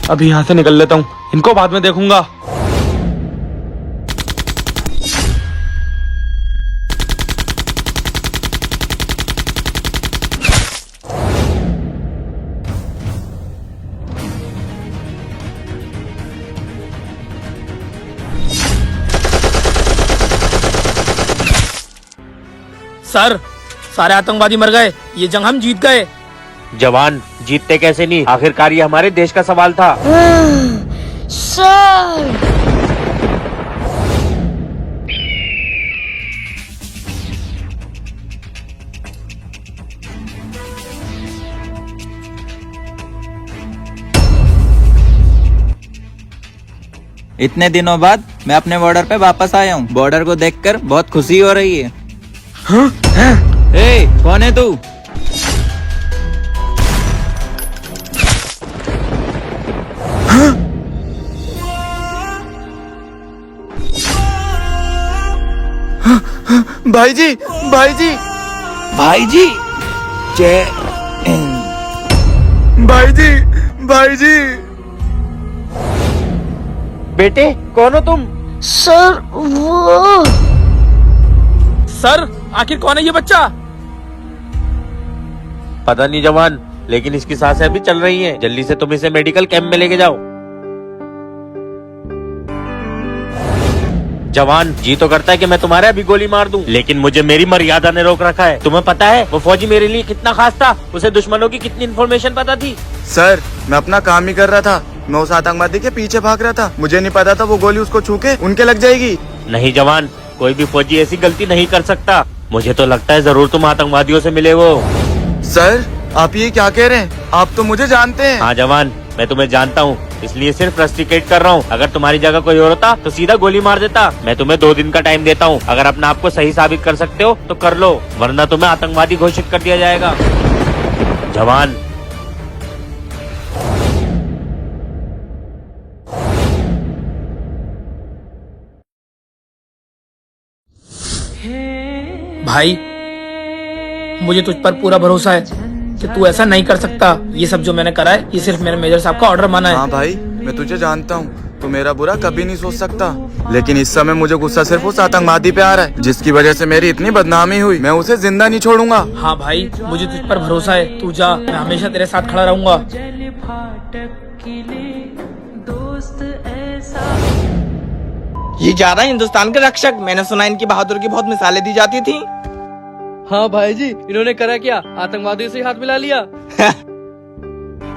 अभी यहाँ से निकल लेता हूँ, इनको बाद में देखूंगा। सर, सारे आतंकवादी मर गए, ये जंग हम जीत गए। जवान, जीतते कैसे नहीं, आखिरकार ये हमारे देश का सवाल था। सर, इतने दिनों बाद मैं अपने बॉर्डर पे वापस आया हूँ। बॉर्डर को देखकर बहुत खुशी हो रही है। ए, कौन है तू? भाई जी, भाई जी, भाई जी, जय हिंद। भाई जी, भाई जी। बेटे, कौन हो तुम? सर वो। सर, आखिर कौन है ये बच्चा? पता नहीं जवान, लेकिन इसकी सांसें अभी चल रही हैं। जल्दी से तुम इसे मेडिकल कैंप में लेके जाओ। जवान, जी तो करता है कि मैं तुम्हारे अभी गोली मार दूं, लेकिन मुझे मेरी मर्यादा ने रोक रखा है। तुम्हें पता है वो फौजी मेरे लिए कितना खास था? उसे दुश्मनों की कितनी इन्फॉर्मेशन पता थी। सर, मैं अपना काम ही कर रहा था। मैं उस आतंकवादी के पीछे भाग रहा था। मुझे नहीं पता था वो गोली उसको छू के उनके लग जाएगी। नहीं जवान, कोई भी फौजी ऐसी गलती नहीं कर सकता। मुझे तो लगता है जरूर तुम आतंकवादियों से मिले वो। सर, आप ये क्या कह रहे हैं? आप तो मुझे जानते हैं। हाँ जवान, मैं तुम्हें जानता हूँ, इसलिए सिर्फ रस्टिकेट कर रहा हूँ। अगर तुम्हारी जगह कोई और होता तो सीधा गोली मार देता। मैं तुम्हें 2 दिन का टाइम देता हूँ। अगर अपने आप को सही साबित कर सकते हो तो कर लो, वरना तुम्हें आतंकवादी घोषित कर दिया जाएगा। जवान, भाई, मुझे तुझ पर पूरा भरोसा है कि तू ऐसा नहीं कर सकता। ये सब जो मैंने करा है, ये सिर्फ मेरे मेजर साहब का ऑर्डर माना है। हाँ भाई, मैं तुझे जानता हूँ, तू मेरा बुरा कभी नहीं सोच सकता। लेकिन इस समय मुझे गुस्सा सिर्फ उस आतंकवादी पे आ रहा है जिसकी वजह से मेरी इतनी बदनामी हुई। मैं उसे जिंदा नहीं छोड़ूंगा। हाँ भाई, मुझे तुझ पर भरोसा है। तू जा, मैं हमेशा तेरे साथ खड़ा रहूंगा। ये जा रहा है हिंदुस्तान के रक्षक। मैंने सुना इनकी बहादुर की बहुत मिसालें दी जाती थी। हाँ भाई जी, इन्होंने करा क्या? आतंकवादियों से हाथ मिला लिया।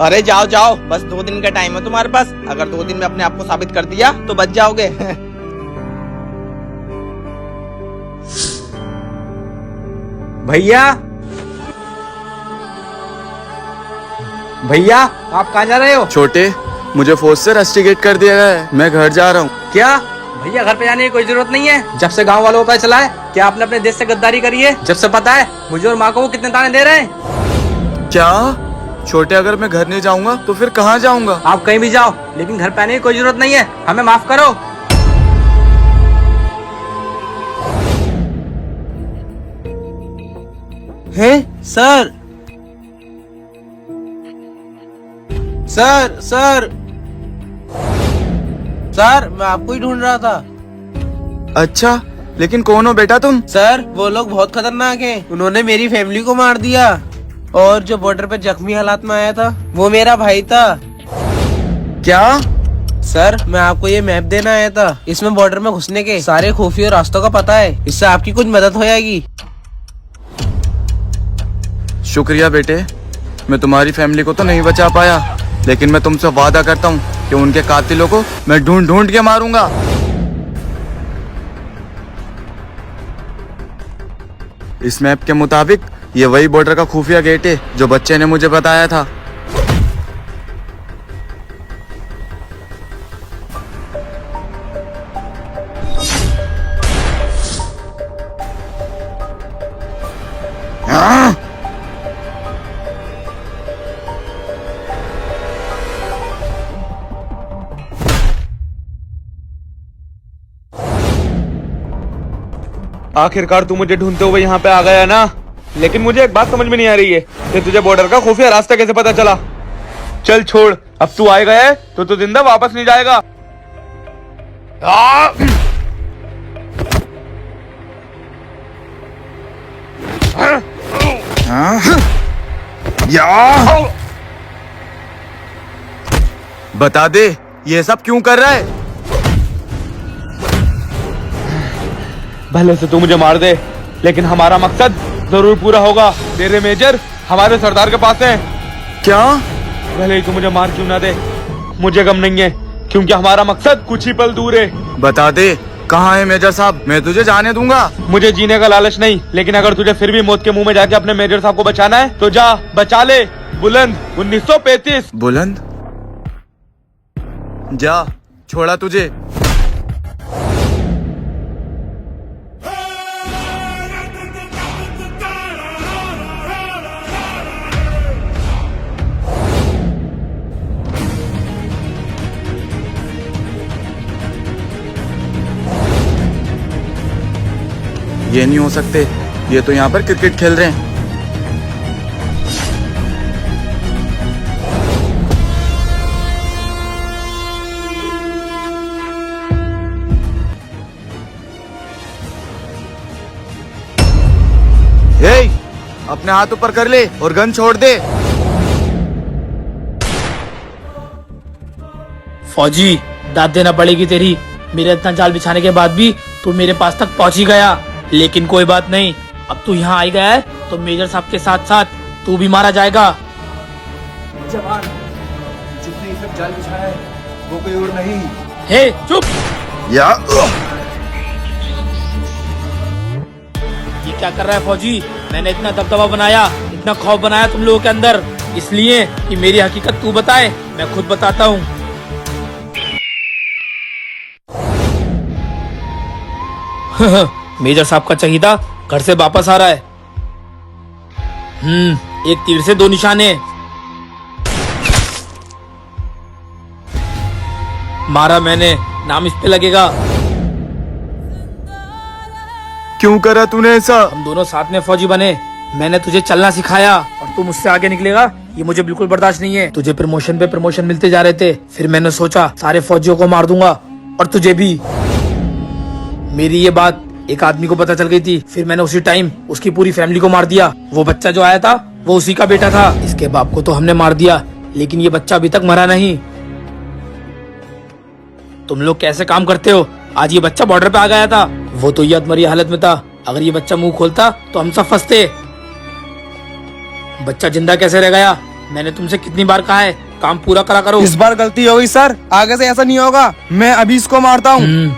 अरे जाओ जाओ, बस 2 दिन का टाइम है तुम्हारे पास। अगर 2 दिन में अपने आप को साबित कर दिया तो बच जाओगे। भैया, भैया, आप कहाँ जा रहे हो? छोटे, मुझे फौज से रस्टिकेट कर दिया गया है। मैं घर जा रहा हूँ। क्या? भैया, घर पे जाने की कोई जरूरत नहीं है। जब से गांव वालों को पता चला है कि आपने अपने देश से गद्दारी करी है, जब से पता है मुझे और माँ को वो कितने ताने दे रहे हैं। क्या? छोटे, अगर मैं घर नहीं जाऊंगा तो फिर कहाँ जाऊंगा? आप कहीं भी जाओ, लेकिन घर पे आने की कोई जरूरत नहीं है। हमें माफ करो। हैं? सर, सर, सर, सर, मैं आपको ही ढूंढ रहा था। अच्छा, लेकिन कौन हो बेटा तुम? सर, वो लोग बहुत खतरनाक हैं। उन्होंने मेरी फैमिली को मार दिया, और जो बॉर्डर पे जख्मी हालात में आया था वो मेरा भाई था। क्या? सर, मैं आपको ये मैप देना आया था। इसमें बॉर्डर में घुसने के सारे खुफिया रास्तों का पता है। इससे आपकी कुछ मदद हो जाएगी। शुक्रिया बेटे, मैं तुम्हारी फैमिली को तो नहीं बचा पाया, लेकिन मैं तुमसे वादा करता हूँ कि उनके कातिलों को मैं ढूंढ ढूंढ के मारूंगा। इस मैप के मुताबिक ये वही बॉर्डर का खुफिया गेट है जो बच्चे ने मुझे बताया था। आखिरकार तू मुझे ढूंढते हुए यहाँ पे आ गया ना। लेकिन मुझे एक बात समझ में नहीं आ रही है कि तुझे बॉर्डर का खुफिया रास्ता कैसे पता चला। चल छोड़, अब तू आ गया है तो तू जिंदा वापस नहीं जाएगा। बता दे ये सब क्यों कर रहा है। भले से तू मुझे मार दे, लेकिन हमारा मकसद जरूर पूरा होगा। तेरे मेजर हमारे सरदार के पास हैं। क्या? भले ही तू मुझे मार क्यों ना दे, मुझे गम नहीं है, क्योंकि हमारा मकसद कुछ ही पल दूर है। बता दे कहाँ है मेजर साहब, मैं तुझे जाने दूंगा। मुझे जीने का लालच नहीं, लेकिन अगर तुझे फिर भी मौत के मुंह में जाके अपने मेजर साहब को बचाना है तो जा, बचा ले। बुलंद 1935। बुलंद? जा, छोड़ा तुझे। ये नहीं हो सकते, ये तो यहाँ पर क्रिकेट खेल रहे हैं। हे, अपने हाथ ऊपर कर ले और गन छोड़ दे। फौजी, दाद देना पड़ेगी तेरी। मेरे इतना जाल बिछाने के बाद भी तू मेरे पास तक पहुंच ही गया। लेकिन कोई बात नहीं, अब तू यहाँ आ गया है तो मेजर साहब के साथ साथ तू भी मारा जाएगा। जवान, जितने सब जाल बिछाया है वो कोई और नहीं। हे चुप। या ये क्या कर रहा है फौजी? मैंने इतना दबदबा बनाया, इतना खौफ बनाया तुम लोगों के अंदर, इसलिए कि मेरी हकीकत तू बताए, मैं खुद बताता हूँ। मेजर साहब का चहीदा घर से वापस आ रहा है। एक तीर से दो निशाने। मारा मैंने, नाम इस पे लगेगा। क्यों करा तूने ऐसा? हम दोनों साथ में फौजी बने, मैंने तुझे चलना सिखाया और तू मुझसे आगे निकलेगा, ये मुझे बिल्कुल बर्दाश्त नहीं है। तुझे प्रमोशन पे प्रमोशन मिलते जा रहे थे, फिर मैंने सोचा सारे फौजियों को मार दूंगा और तुझे भी। मेरी ये बात एक आदमी को पता चल गई थी, फिर मैंने उसी टाइम उसकी पूरी फैमिली को मार दिया। वो बच्चा जो आया था वो उसी का बेटा था। इसके बाप को तो हमने मार दिया, लेकिन ये बच्चा अभी तक मरा नहीं। तुम लोग कैसे काम करते हो? आज ये बच्चा बॉर्डर पे आ गया था, वो तो ये अधमरी हालत में था। अगर ये बच्चा मुंह खोलता तो हम सब फंसते। बच्चा जिंदा कैसे रह गया? मैंने तुमसे कितनी बार कहा है काम पूरा करा करो। इस बार गलती हो गई सर, आगे से ऐसा नहीं होगा। मैं अभी इसको मारता हूँ।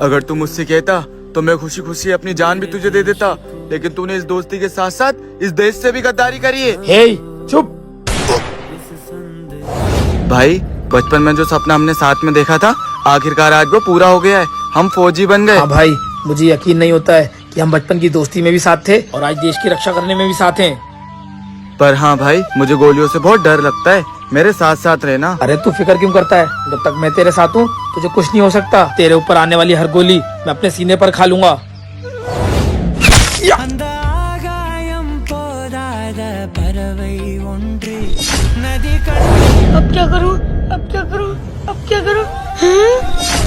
अगर तू मुझसे कहता तो मैं खुशी खुशी अपनी जान भी तुझे दे देता, लेकिन तूने इस दोस्ती के साथ साथ इस देश से भी गद्दारी करी है। हे चुप। भाई, बचपन में जो सपना हमने साथ में देखा था आखिरकार आज वो पूरा हो गया है। हम फौजी बन गए। हाँ भाई, मुझे यकीन नहीं होता है कि हम बचपन की दोस्ती में भी साथ थे और आज देश की रक्षा करने में भी साथ हैं। पर हाँ भाई, मुझे गोलियों से बहुत डर लगता है, मेरे साथ साथ रहना। अरे तू फिक्र क्यों करता है? जब तक मैं तेरे साथ हूँ तुझे कुछ नहीं हो सकता। तेरे ऊपर आने वाली हर गोली मैं अपने सीने पर खा लूंगा। अब क्या करूं? अब क्या करूं? अब क्या करूं? हैं?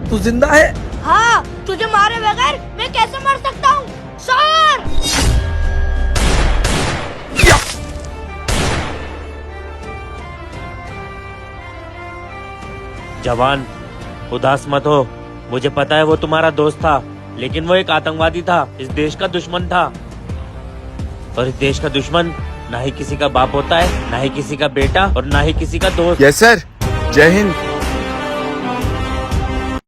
तू जिंदा है? हाँ, तुझे मारे बगैर मैं कैसे मर सकता हूँ सर? जवान, उदास मत हो। मुझे पता है वो तुम्हारा दोस्त था, लेकिन वो एक आतंकवादी था, इस देश का दुश्मन था। और इस देश का दुश्मन ना ही किसी का बाप होता है, ना ही किसी का बेटा और ना ही किसी का दोस्त। यस सर, जय हिंद।